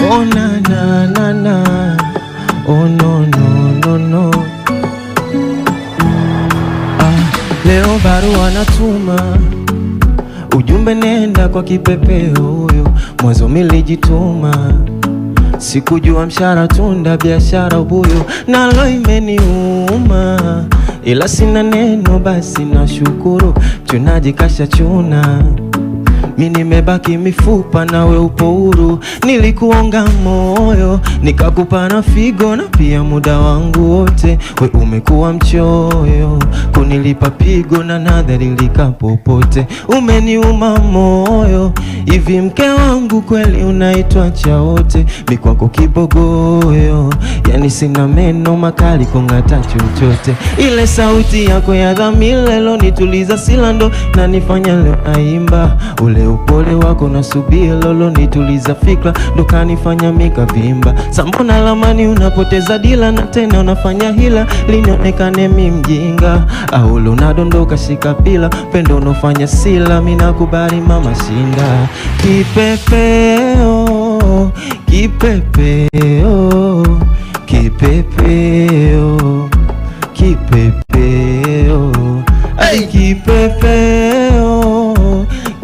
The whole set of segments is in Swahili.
Oh na na na na, oh no no no no. Leo barua natuma, ujumbe nenda kwa kipepeo huyo. Mwanzo milijituma, sikujua mshahara tunda biashara ubuyo. Nalo imeniuma, ila sina neno basi na shukuru. Chunaji kasha chuna, mimi nimebaki mifupa na we upo huru. Nilikuonga moyo, nikakupa na figo na pia muda wangu wote. We umekuwa mchoyo, kunilipa pigo na nadhalilika popote. Umeniuma moyo, hivi mke wangu kweli unaitwa chaote. Mikwako kibogoyo, yani sina meno makali kungata chochote. Ile sauti yako ya dhamile lo nituliza silando na nifanya leo aimba. Ule upole wako na subia lolo nituliza fikra ndo kanifanya mika vimba. Sambona lamani unapoteza dila na tena unafanya hila linionekane mi mjinga. Au unadondoka shika pila pendo unofanya sila mina kubali mama shinda. Kipepeo, kipepeo, kipepeo, kipepeo, ay kipepeo,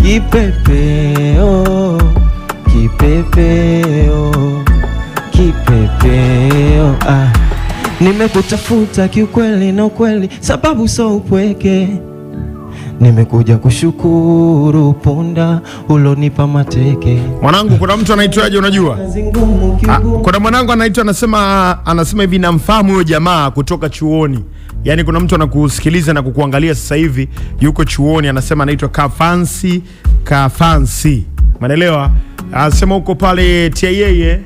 kipepeo, kipepeo, kipepeo. Nimekutafuta kiukweli na ukweli, sababu so upweke. Nimekuja kushukuru punda ulonipa mateke. Mwanangu, kuna mtu anaitwaje unajua? Kuna mwanangu anaitwa anasema hivi namfahamu huyo jamaa kutoka chuoni. Yaani kuna mtu anakusikiliza na kukuangalia sasa hivi yuko chuoni, anasema anaitwa Kafansi. Manaelewa? Anasema huko pale TIA